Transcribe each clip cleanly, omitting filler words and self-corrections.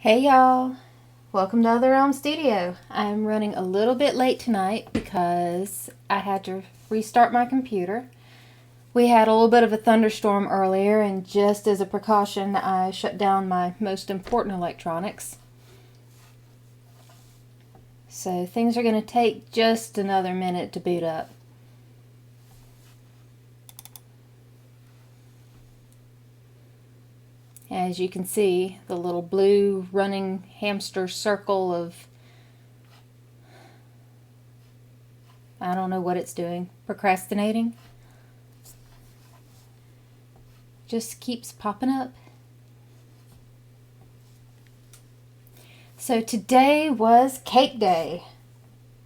Hey y'all, welcome to Other Realm Studio. I'm running a little bit late tonight because I had to restart my computer. We had a little bit of a thunderstorm earlier, and just as a precaution, I shut down my most important electronics. So things are going to take just another minute to boot up. As you can see, the little blue running hamster circle of, I don't know what it's doing, procrastinating, just keeps popping up. So today was Cake Day.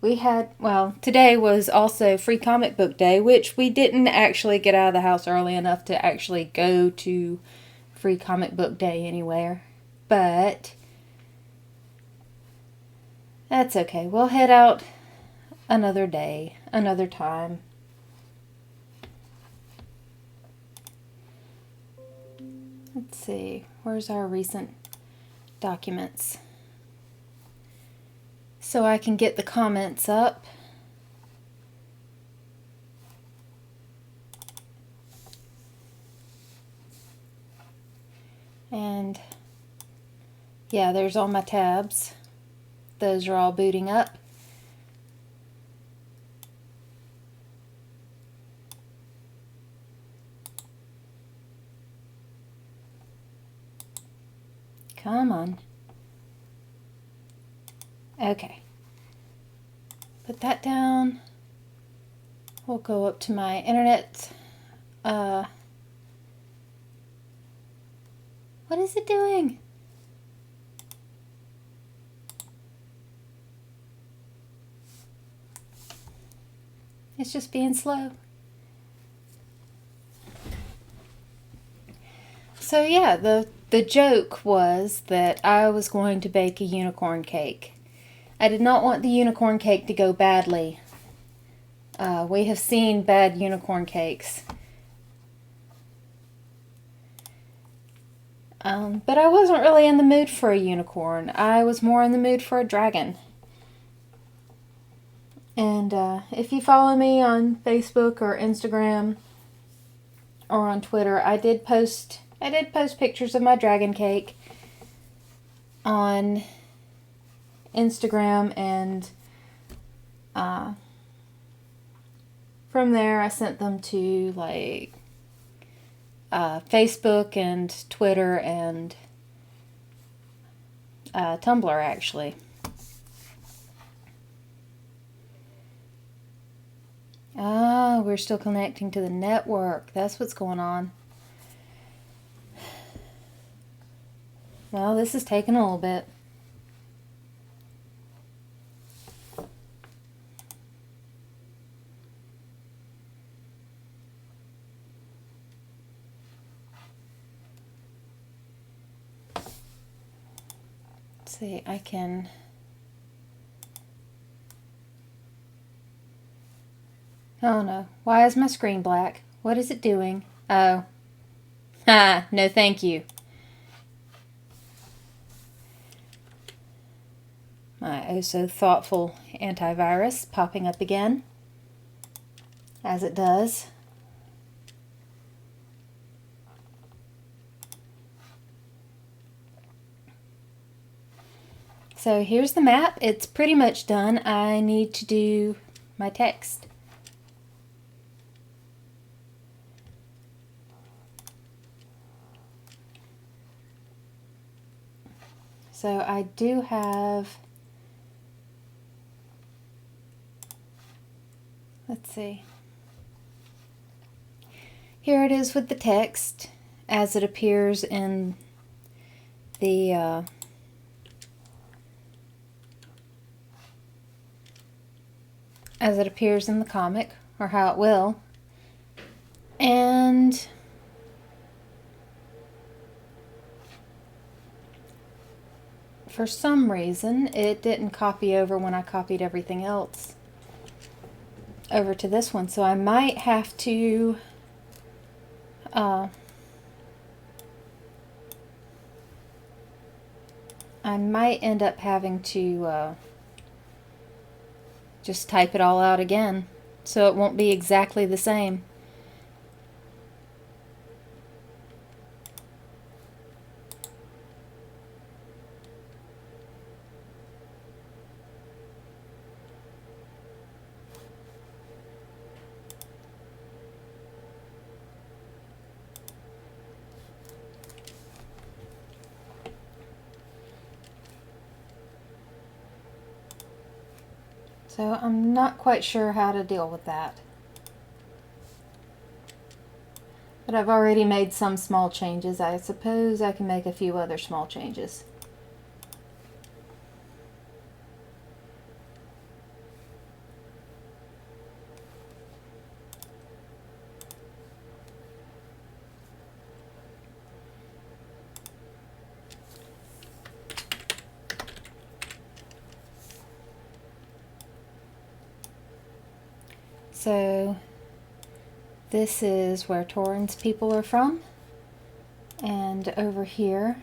Today was also Free Comic Book Day, which we didn't actually get out of the house early enough to actually go to Free Comic Book Day anywhere. But that's okay. We'll head out another day, another time. Let's see, where's our recent documents? So I can get the comments up. And yeah, there's all my tabs. Those are all booting up. Come on. Okay. Put that down. We'll go up to my internet. What is it doing? It's just being slow. So yeah, the joke was that I was going to bake a unicorn cake. I did not want the unicorn cake to go badly. We have seen bad unicorn cakes. But I wasn't really in the mood for a unicorn. I was more in the mood for a dragon. And if you follow me on Facebook or Instagram or on Twitter, I did post pictures of my dragon cake on Instagram, and from there I sent them to like Facebook and Twitter and Tumblr actually. Ah, we're still connecting to the network. That's what's going on. Well, this is taking a little bit. Let's see, I can... Oh no, why is my screen black? What is it doing? Oh. Ha, no thank you. My oh so thoughtful antivirus popping up again, as it does. So here's the map. It's pretty much done. I need to do my text. So I do have, let's see. Here it is with the text as it appears in the comic, or how it will. And for some reason, it didn't copy over when I copied everything else over to this one. So I might have to I might end up having to just type it all out again, so it won't be exactly the same. So I'm not quite sure how to deal with that. But I've already made some small changes. I suppose I can make a few other small changes. So this is where Torrance people are from, and over here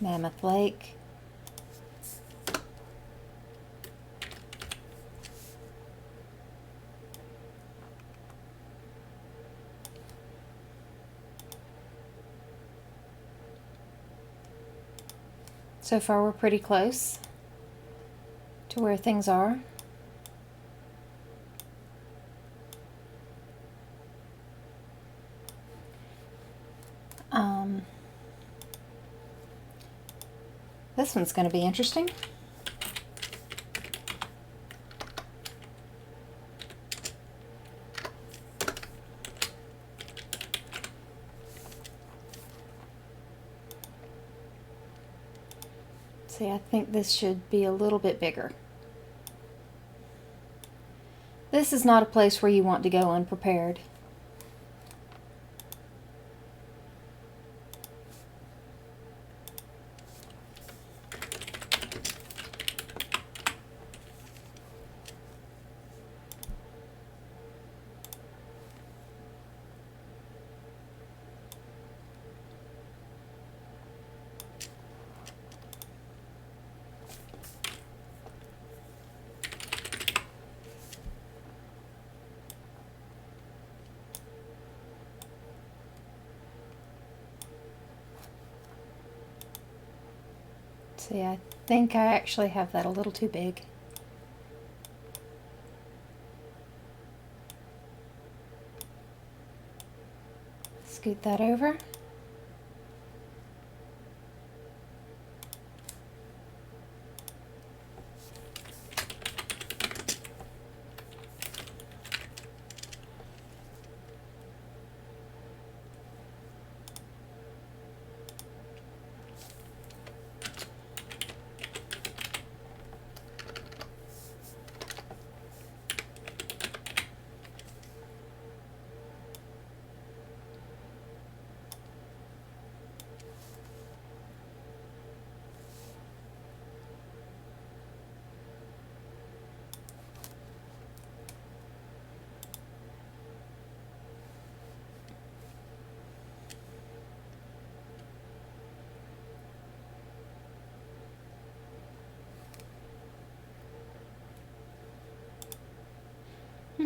Mammoth Lake. So far we're pretty close to where things are. This one's going to be interesting. See, I think this should be a little bit bigger. This is not a place where you want to go unprepared. See, I think I actually have that a little too big. Scoot that over.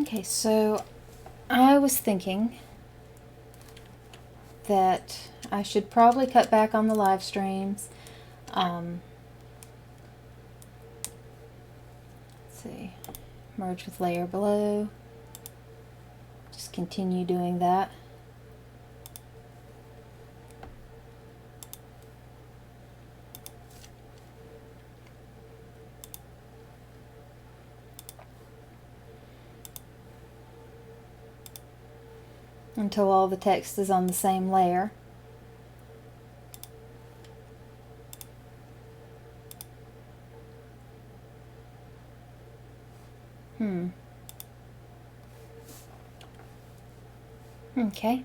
Okay, so I was thinking that I should probably cut back on the live streams. Let's see, merge with layer below. Just continue doing that. Until all the text is on the same layer. Okay.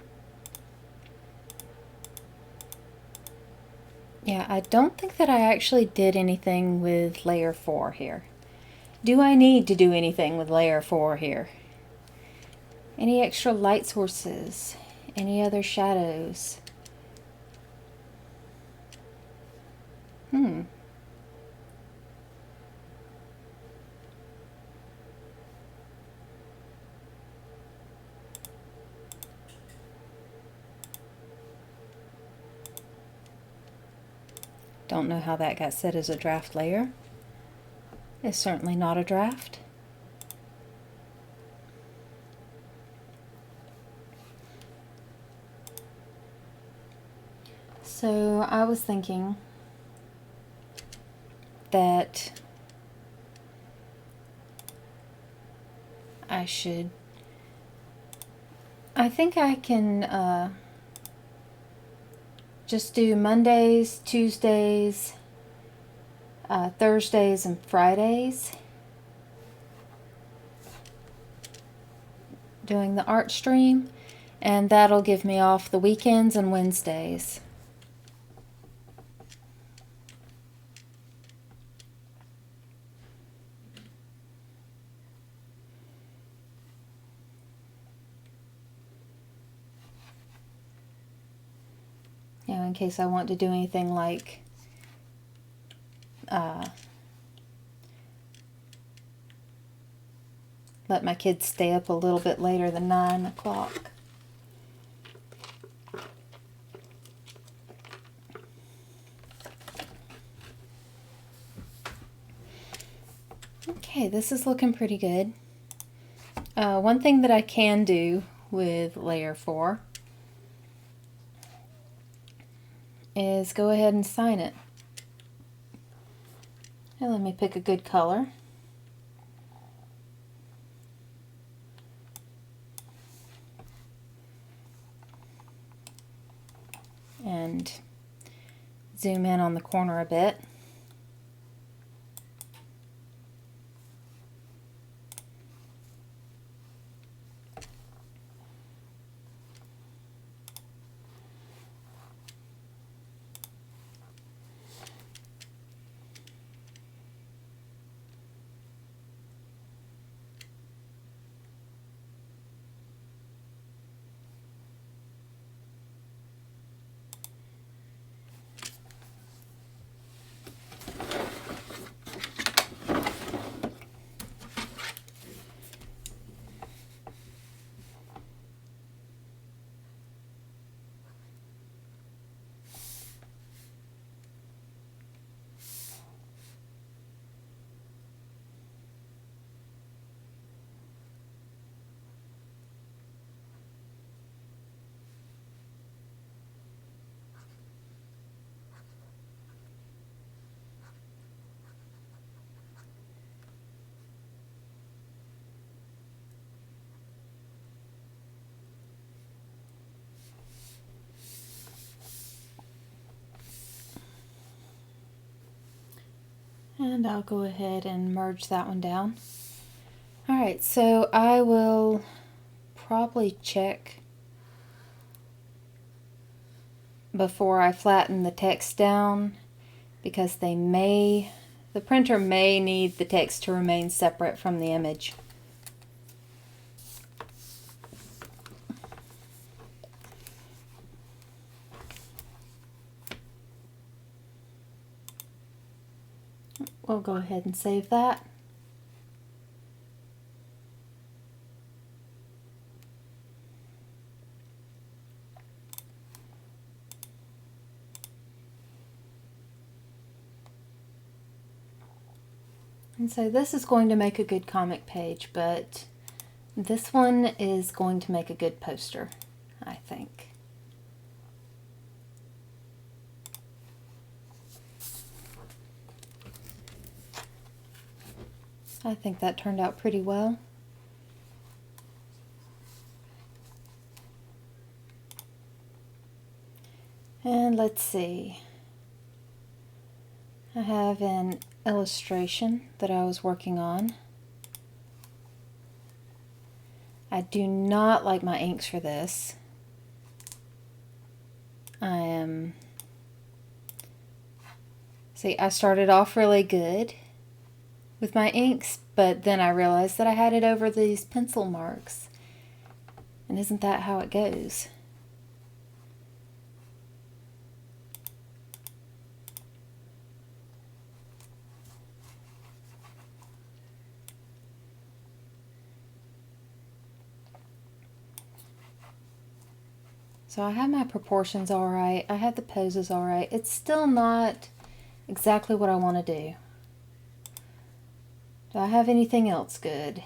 Yeah, I don't think that I actually did anything with layer 4 here. Do I need to do anything with layer 4 here? Any extra light sources? Any other shadows? Don't know how that got set as a draft layer. It's certainly not a draft. So I was thinking that I think I can just do Mondays, Tuesdays, Thursdays, and Fridays doing the art stream, and that'll give me off the weekends and Wednesdays. You know, in case I want to do anything like let my kids stay up a little bit later than 9 o'clock. Okay, this is looking pretty good. One thing that I can do with layer 4 is go ahead and sign it. And let me pick a good color. And zoom in on the corner a bit. And I'll go ahead and merge that one down. Alright, so I will probably check before I flatten the text down, because the printer may need the text to remain separate from the image. We'll go ahead and save that. And so this is going to make a good comic page, but this one is going to make a good poster, I think. I think that turned out pretty well. And let's see. I have an illustration that I was working on. I do not like my inks for this. See, I started off really good with my inks, but then I realized that I had it over these pencil marks. And isn't that how it goes? So I have my proportions all right. I have the poses all right. It's still not exactly what I want to do. Do I have anything else good?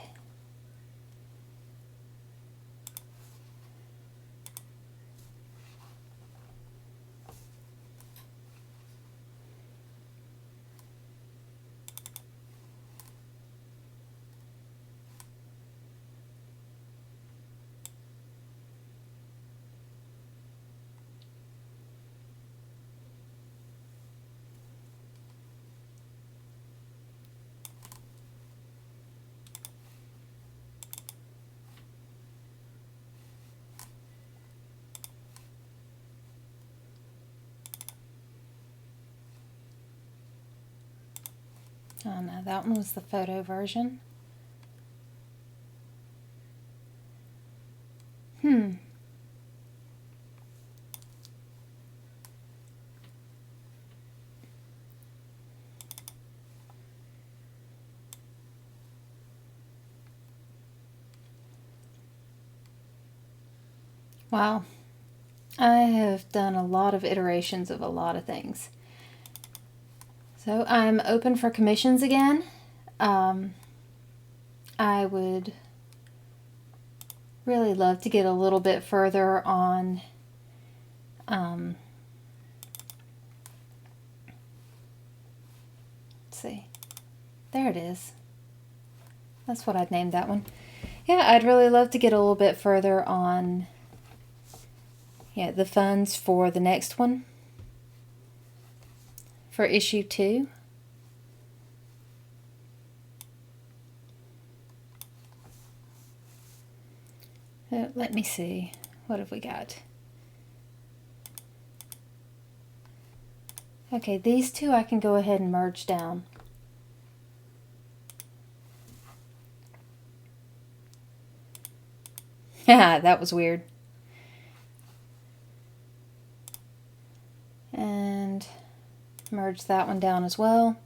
Oh no, that one was the photo version. Wow. I have done a lot of iterations of a lot of things. So I'm open for commissions again. I would really love to get a little bit further on let's see. There it is. That's what I'd named that one. Yeah, I'd really love to get a little bit further on the funds for the next one. For issue 2. Let me see. What have we got? Okay, these two I can go ahead and merge down. That was weird. And merge that one down as well.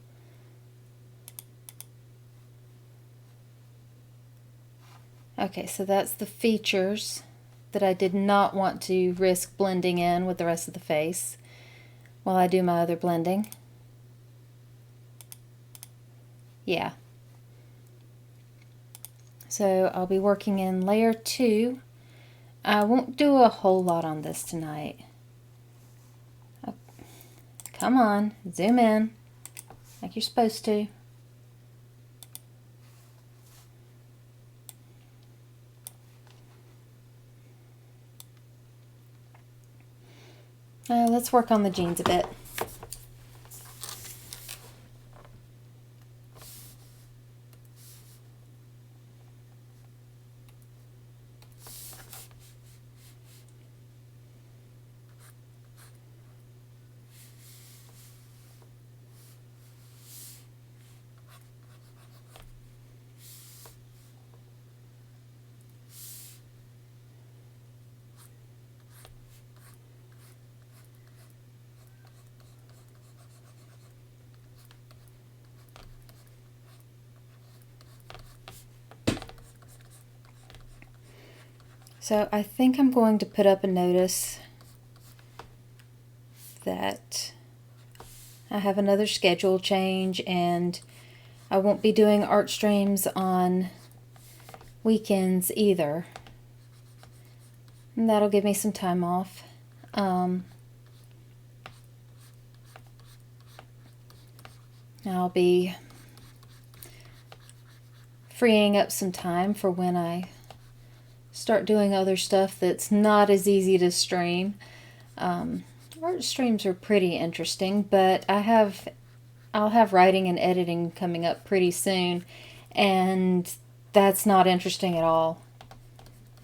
Okay, so that's the features that I did not want to risk blending in with the rest of the face while I do my other blending. Yeah. So I'll be working in layer 2. I won't do a whole lot on this tonight. Oh, come on, zoom in like you're supposed to. Let's work on the jeans a bit. So I think I'm going to put up a notice that I have another schedule change and I won't be doing art streams on weekends either. And that'll give me some time off. I'll be freeing up some time for when I start doing other stuff that's not as easy to stream. Art streams are pretty interesting, but I'll have writing and editing coming up pretty soon, and that's not interesting at all.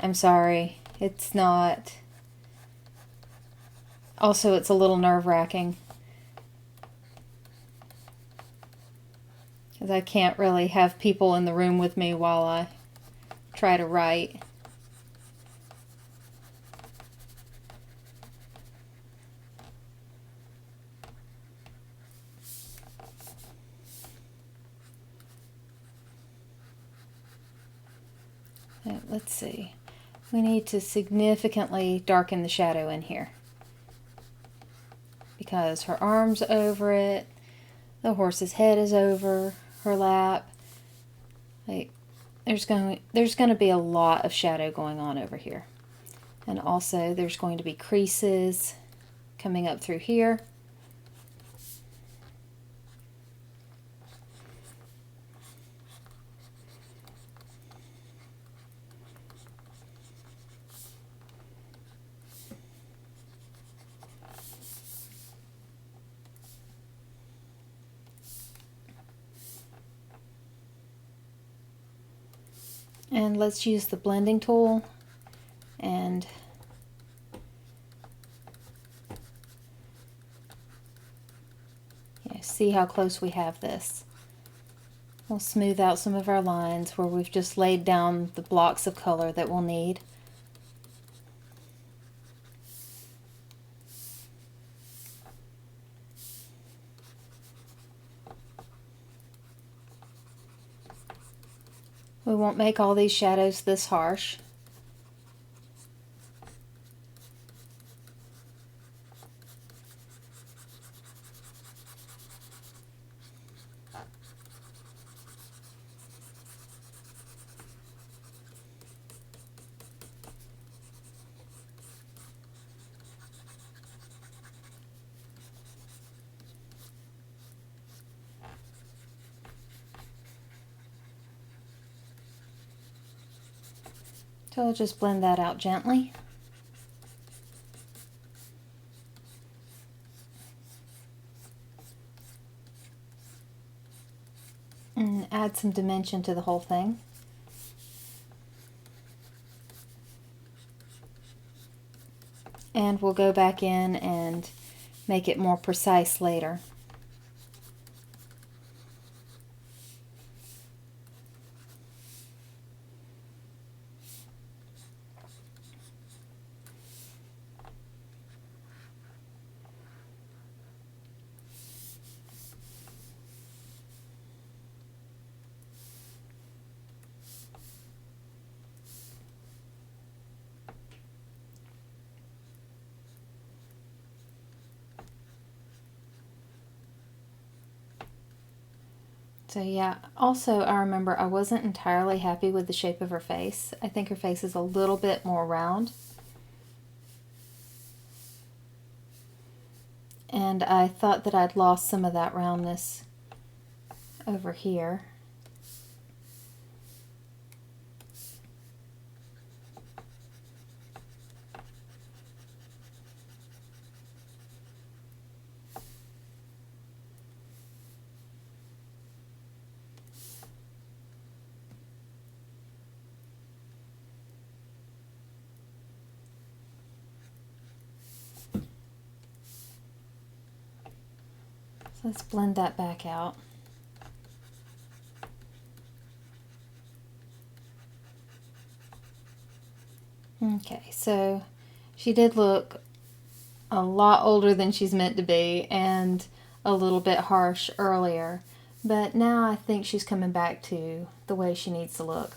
I'm sorry, it's not. Also, it's a little nerve-wracking, because I can't really have people in the room with me while I try to write. So let's see. We need to significantly darken the shadow in here because her arm's over it, the horse's head is over her lap. Like, there's going to be a lot of shadow going on over here. And also there's going to be creases coming up through here. And let's use the blending tool and see how close we have this. We'll smooth out some of our lines where we've just laid down the blocks of color that we'll need. We won't make all these shadows this harsh. So I'll just blend that out gently. And add some dimension to the whole thing. And we'll go back in and make it more precise later. So yeah, also I remember I wasn't entirely happy with the shape of her face. I think her face is a little bit more round. And I thought that I'd lost some of that roundness over here. So let's blend that back out. Okay, so she did look a lot older than she's meant to be and a little bit harsh earlier, but now I think she's coming back to the way she needs to look.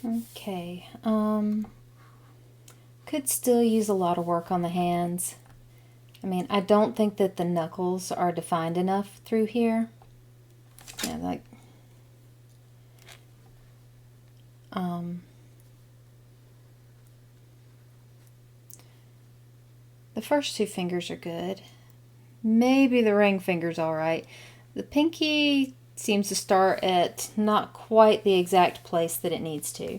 Okay, could still use a lot of work on the hands. I mean, I don't think that the knuckles are defined enough through here. Yeah, like, the first two fingers are good. Maybe the ring finger's alright. The pinky seems to start at not quite the exact place that it needs to.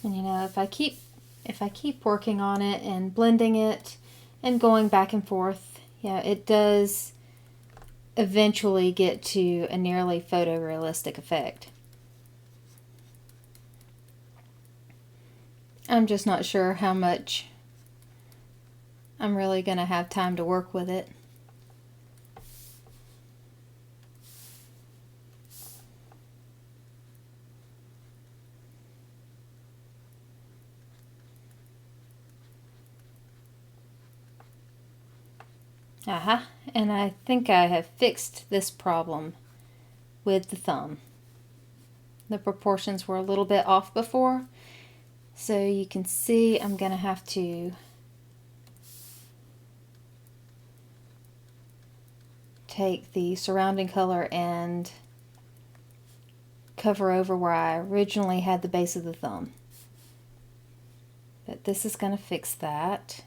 And you know, if I keep working on it and blending it and going back and forth, yeah, it does eventually get to a nearly photorealistic effect. I'm just not sure how much I'm really going to have time to work with it. Aha, and I think I have fixed this problem with the thumb. The proportions were a little bit off before, so you can see I'm going to have to take the surrounding color and cover over where I originally had the base of the thumb. But this is going to fix that.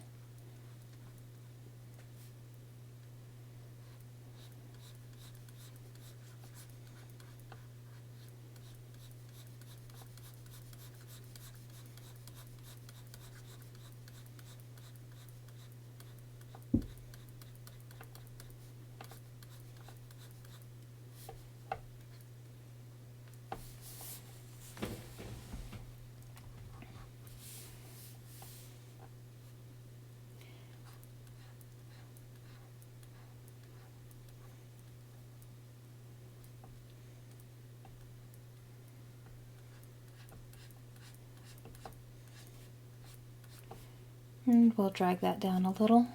And we'll drag that down a little.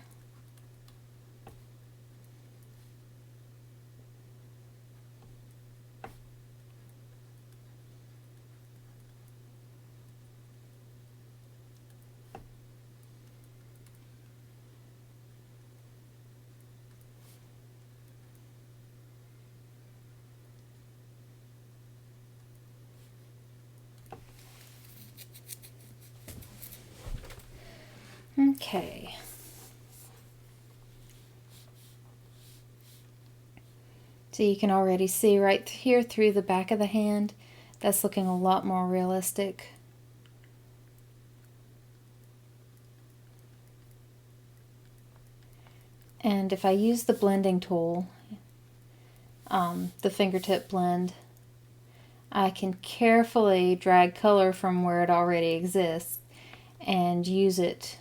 Okay. So you can already see right here through the back of the hand, that's looking a lot more realistic. And if I use the blending tool, the fingertip blend, I can carefully drag color from where it already exists and use it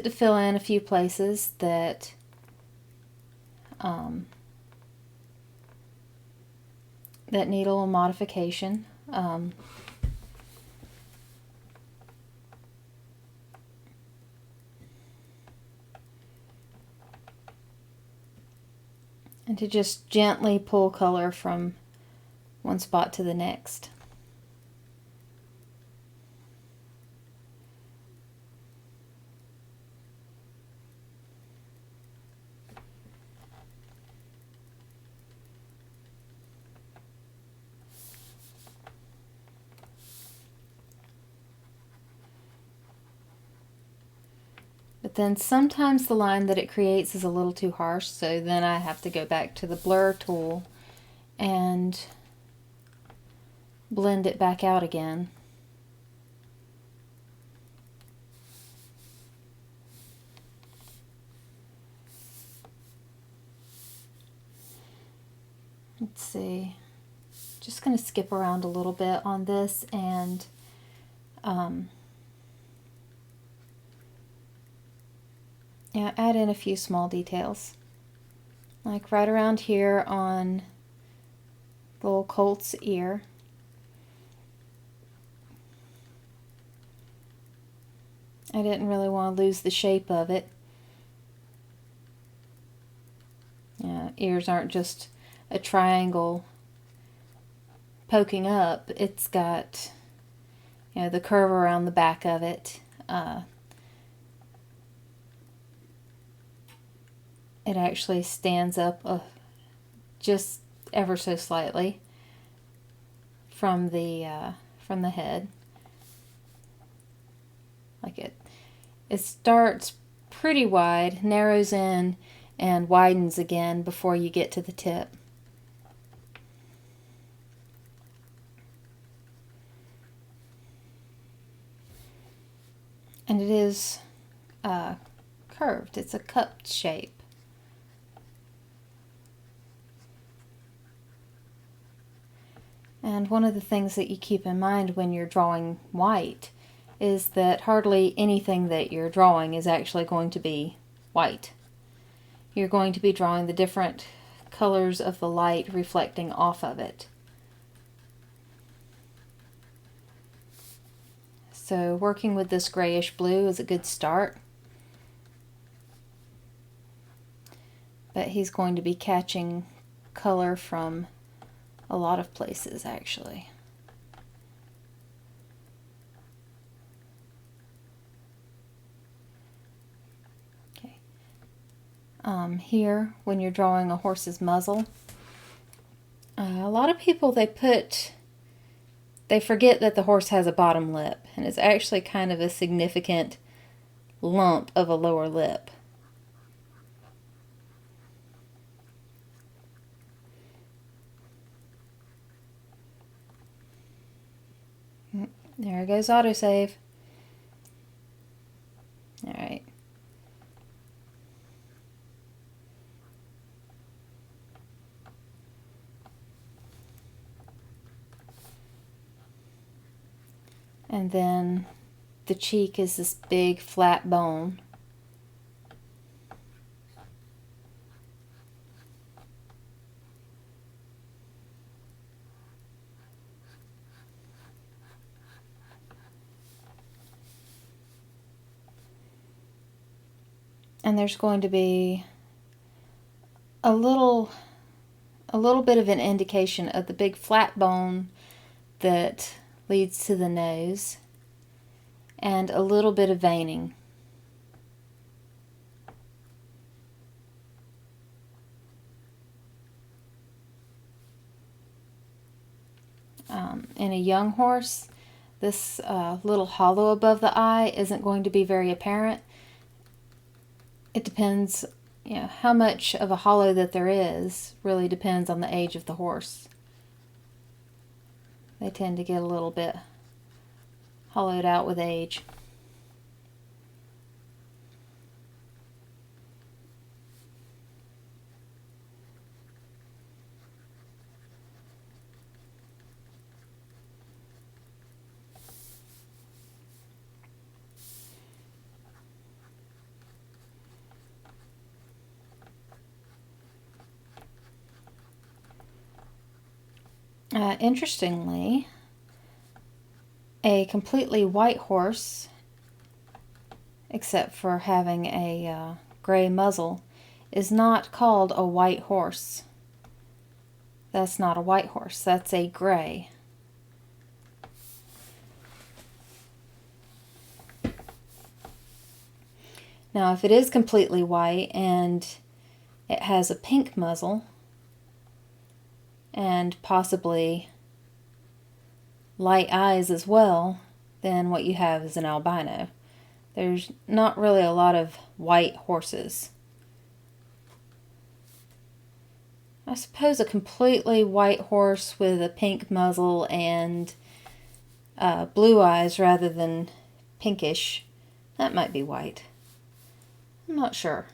to fill in a few places that that need a little modification. And to just gently pull color from one spot to the next. But then sometimes the line that it creates is a little too harsh, so then I have to go back to the blur tool and blend it back out again. Let's see, just going to skip around a little bit on this and yeah, add in a few small details. like right around here on the little colt's ear. I didn't really want to lose the shape of it. Ears aren't just a triangle poking up. It's got, the curve around the back of it. It actually stands up just ever so slightly from the head. Like it starts pretty wide, narrows in, and widens again before you get to the tip. And it is curved. It's a cupped shape. And one of the things that you keep in mind when you're drawing white is that hardly anything that you're drawing is actually going to be white. You're going to be drawing the different colors of the light reflecting off of it. So working with this grayish blue is a good start. But he's going to be catching color from a lot of places actually. Okay. Here, when you're drawing a horse's muzzle, a lot of people they forget that the horse has a bottom lip, and it's actually kind of a significant lump of a lower lip. There goes autosave. Alright. And then the cheek is this big flat bone. And there's going to be a little bit of an indication of the big flat bone that leads to the nose, and a little bit of veining. In a young horse, this little hollow above the eye isn't going to be very apparent. It depends, how much of a hollow that there is really depends on the age of the horse. They tend to get a little bit hollowed out with age. Interestingly, a completely white horse, except for having a gray muzzle, is not called a white horse. That's not a white horse, that's a gray. Now, if it is completely white and it has a pink muzzle, and possibly light eyes as well, then what you have is an albino. There's not really a lot of white horses. I suppose a completely white horse with a pink muzzle and blue eyes rather than pinkish, that might be white. I'm not sure.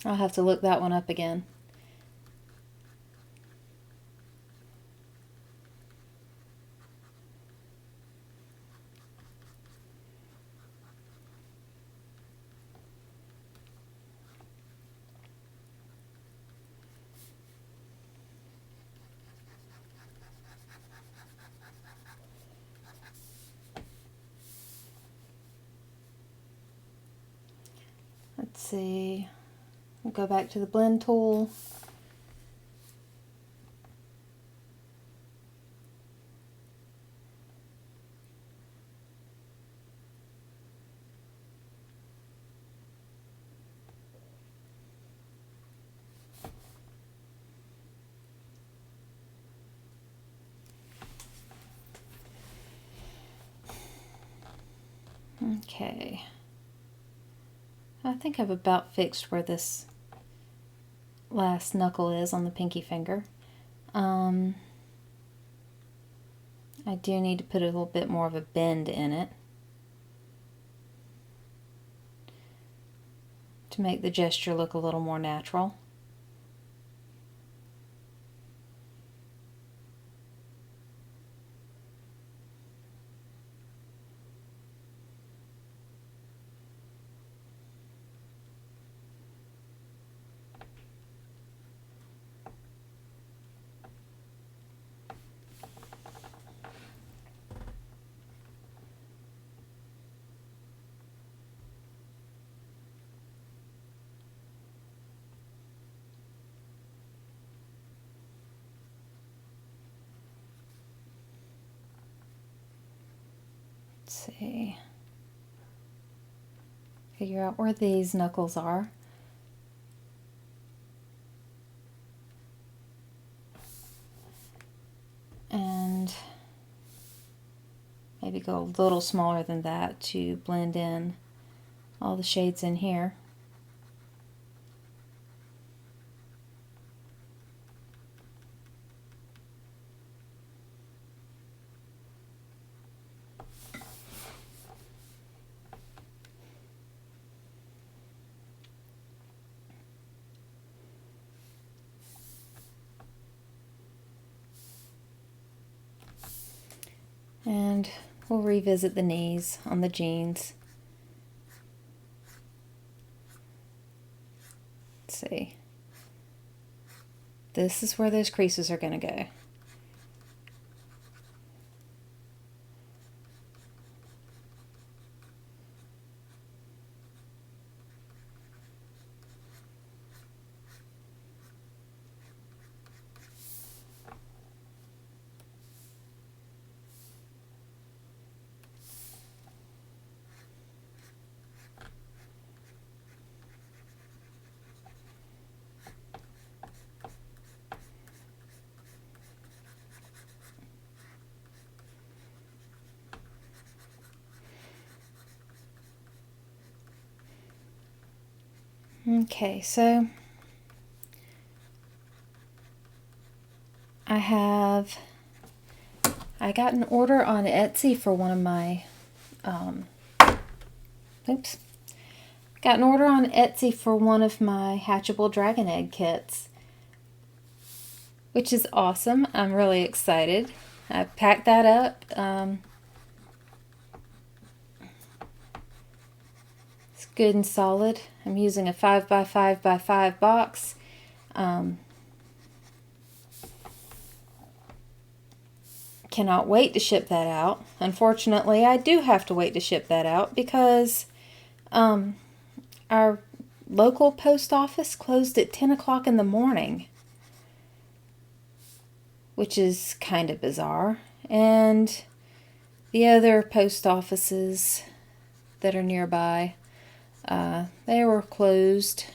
I'll have to look that one up again. Let's see. We'll go back to the blend tool. Okay. I think I've about fixed where this last knuckle is on the pinky finger. I do need to put a little bit more of a bend in it to make the gesture look a little more natural. See, figure out where these knuckles are. And maybe go a little smaller than that to blend in all the shades in here. And we'll revisit the knees on the jeans. Let's see. This is where those creases are going to go. Okay, so I got an order on Etsy for one of my, got an order on Etsy for one of my hatchable dragon egg kits, which is awesome. I'm really excited. I packed that up. It's good and solid. I'm using a 5x5x5 box. Cannot wait to ship that out. Unfortunately, I do have to wait to ship that out because our local post office closed at 10 o'clock in the morning, which is kind of bizarre. And the other post offices that are nearby, they were closed.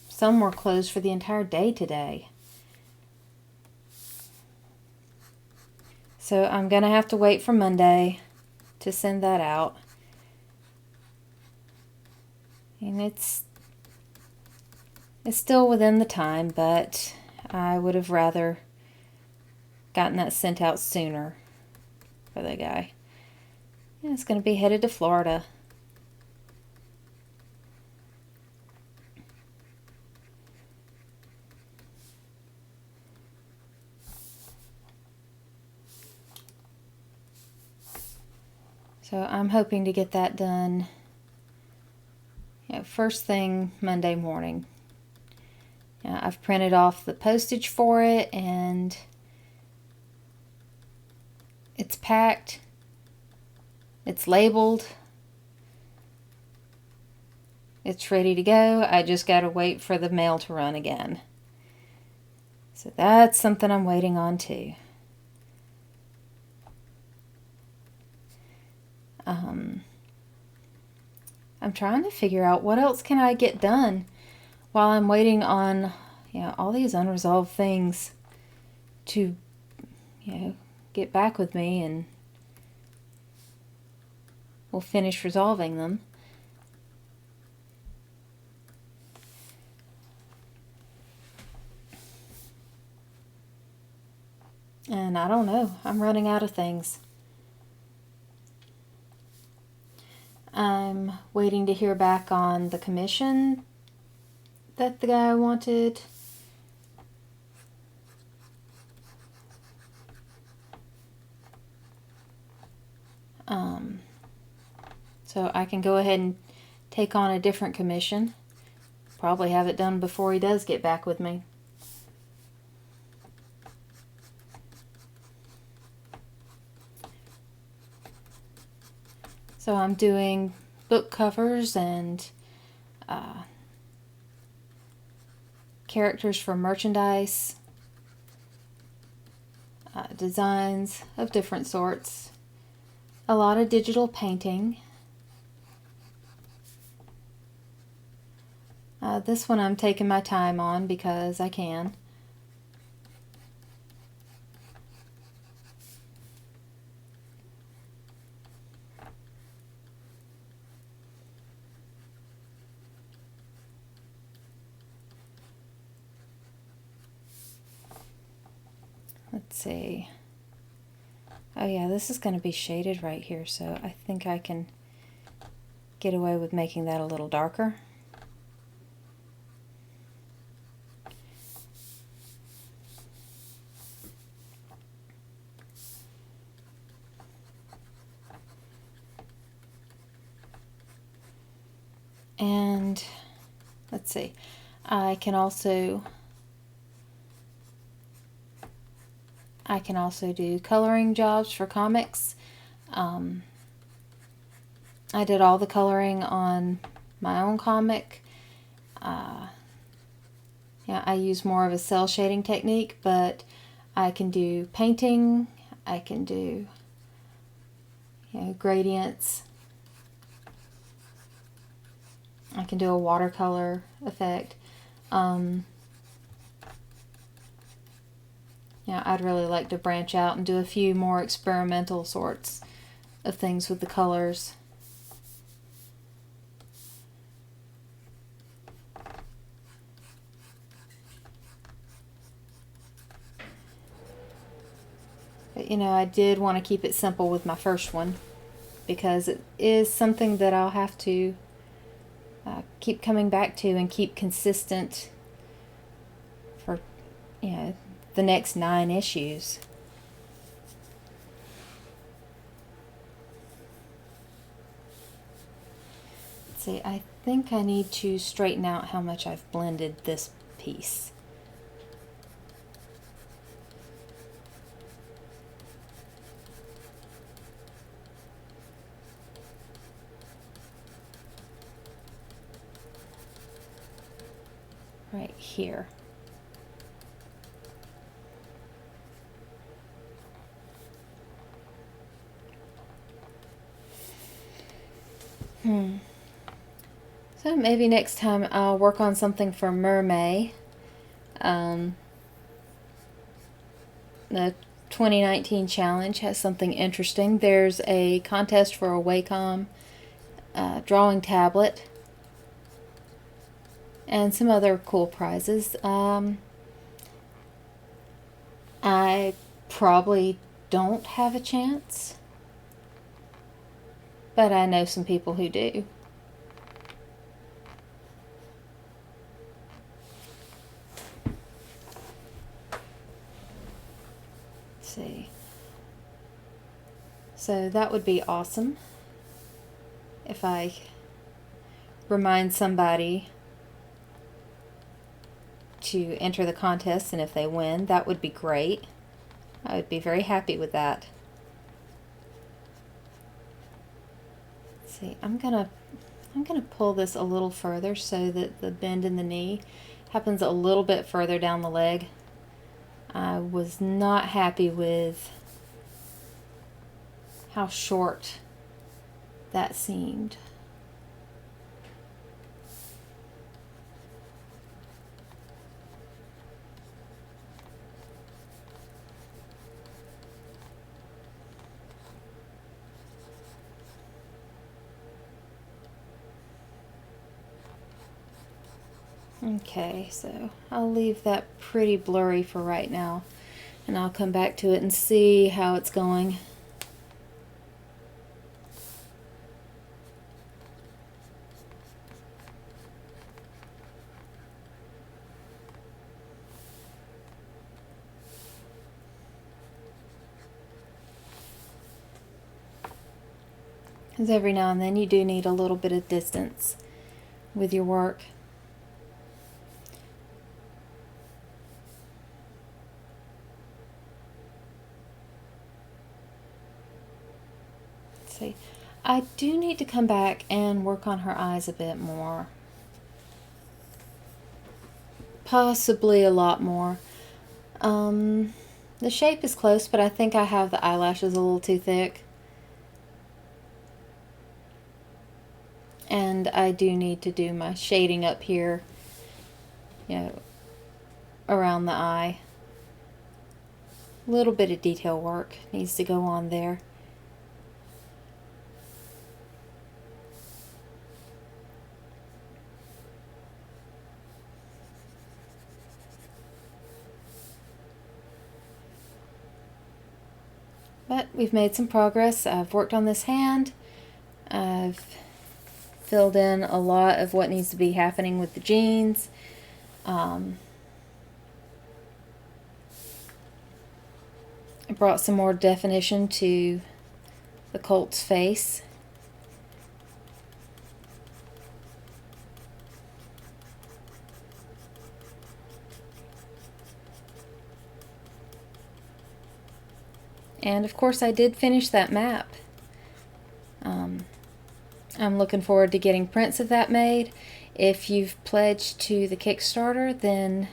Some were closed for the entire day today. So I'm going to have to wait for Monday to send that out. And it's still within the time, but I would have rather gotten that sent out sooner for the guy. Yeah, it's going to be headed to Florida. So I'm hoping to get that done, first thing Monday morning. I've printed off the postage for it, and it's packed, it's labeled, It's ready to go. I just got to wait for the mail to run again. So that's something I'm waiting on too. I'm trying to figure out what else can I get done while I'm waiting on, all these unresolved things to, get back with me, and we'll finish resolving them. And I don't know. I'm running out of things. I'm waiting to hear back on the commission that the guy wanted. So I can go ahead and take on a different commission. Probably have it done before he does get back with me. So I'm doing book covers and characters for merchandise, designs of different sorts, a lot of digital painting. This one I'm taking my time on because I can. Let's see. Oh yeah, this is going to be shaded right here, so I think I can get away with making that a little darker. And let's see, I can also do coloring jobs for comics. I did all the coloring on my own comic. I use more of a cell shading technique, but I can do painting, I can do gradients, I can do a watercolor effect. I'd really like to branch out and do a few more experimental sorts of things with the colors. But I did want to keep it simple with my first one, because it is something that I'll have to keep coming back to and keep consistent for the next 9 issues. Let's see, I think I need to straighten out how much I've blended this piece. Right here. So maybe next time I'll work on something for Mermay. The 2019 challenge has something interesting. There's a contest for a Wacom drawing tablet and some other cool prizes. I probably don't have a chance, but I know some people who do. Let's see. So that would be awesome if I remind somebody to enter the contest, and if they win, that would be great. I would be very happy with that. Let's see, I'm gonna I'm going to pull this a little further so that the bend in the knee happens a little bit further down the leg. I was not happy with how short that seemed. Okay, so I'll leave that pretty blurry for right now, and I'll come back to it and see how it's going. Because every now and then you do need a little bit of distance with your work. See, I do need to come back and work on her eyes a bit more. Possibly a lot more. The shape is close, but I think I have the eyelashes a little too thick. And I do need to do my shading up here, you know, around the eye. A little bit of detail work needs to go on there. But we've made some progress. I've worked on this hand. I've filled in a lot of what needs to be happening with the jeans. I brought some more definition to the colt's face. And of course I did finish that map. I'm looking forward to getting prints of that made. If you've pledged to the Kickstarter, then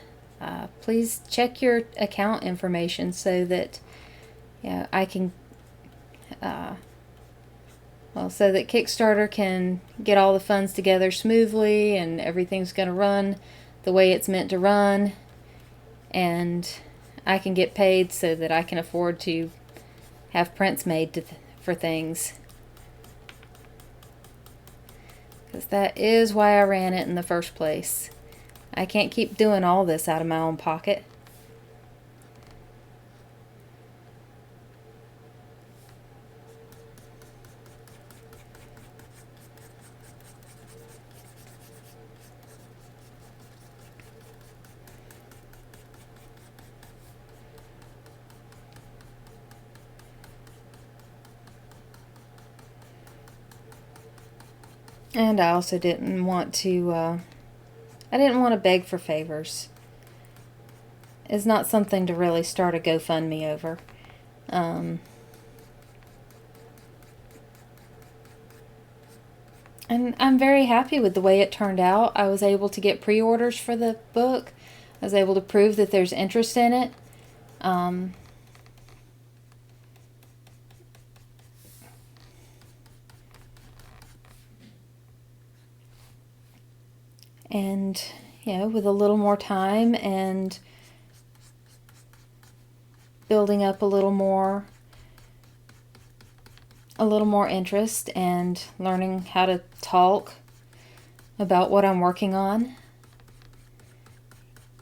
please check your account information so that I can, so that Kickstarter can get all the funds together smoothly and everything's going to run the way it's meant to run, and I can get paid so that I can afford to have prints made for things. Because that is why I ran it in the first place. I can't keep doing all this out of my own pocket. And I also didn't want to, beg for favors. It's not something to really start a GoFundMe over. And I'm very happy with the way it turned out. I was able to get pre-orders for the book. I was able to prove that there's interest in it. And, with a little more time and building up a little more interest and learning how to talk about what I'm working on,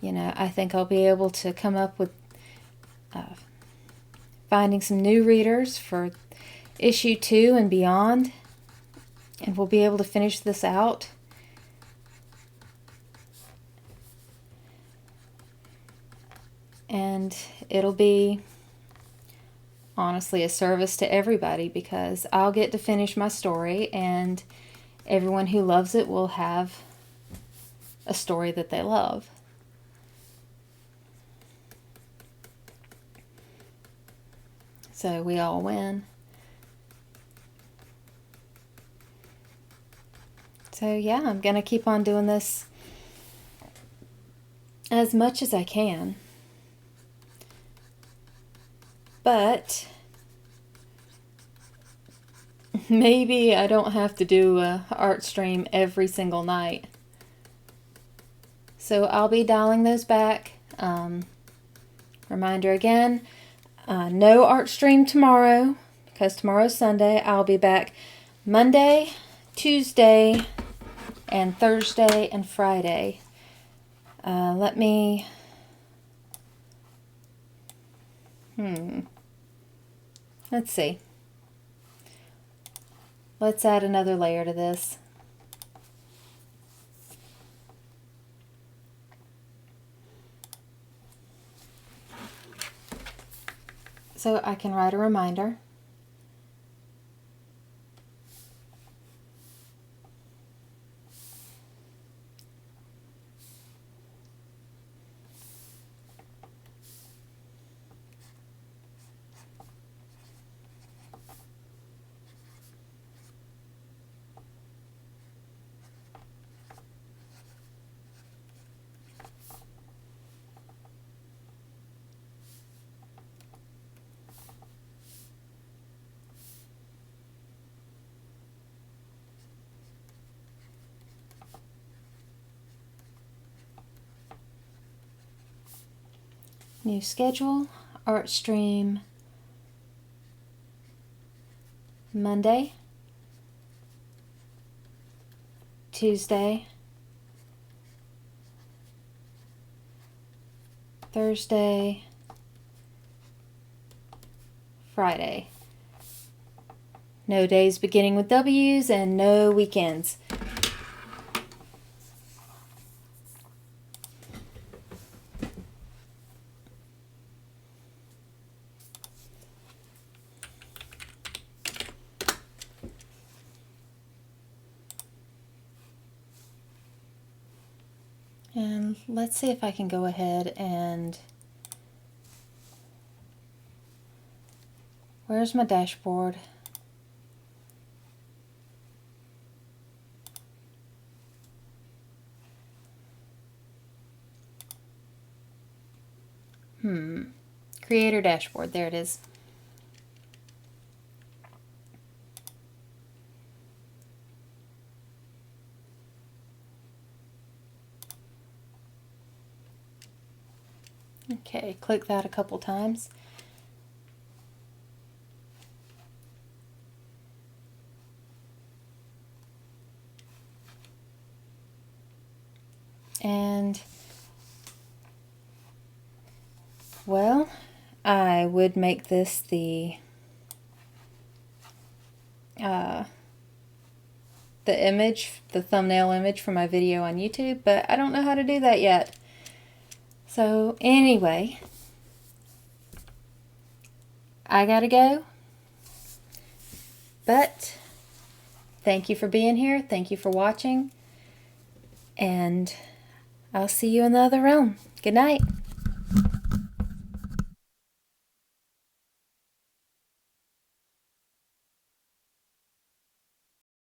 I think I'll be able to come up with finding some new readers for issue 2 and beyond, and we'll be able to finish this out. And it'll be, honestly, a service to everybody, because I'll get to finish my story, and everyone who loves it will have a story that they love. So we all win. So yeah, I'm going to keep on doing this as much as I can. But maybe I don't have to do a art stream every single night. So I'll be dialing those back. Reminder again, no art stream tomorrow because tomorrow's Sunday. I'll be back Monday, Tuesday, and Thursday and Friday. Let's see. Let's add another layer to this. So I can write a reminder. New schedule, art stream, Monday, Tuesday, Thursday, Friday. No days beginning with W's and no weekends. And let's see if I can go ahead and, where's my dashboard? Creator dashboard, there it is. Okay, click that a couple times. And, well, I would make this the image, the thumbnail image for my video on YouTube, but I don't know how to do that yet. So anyway, I gotta go. But thank you for being here. Thank you for watching. And I'll see you in the other realm. Good night.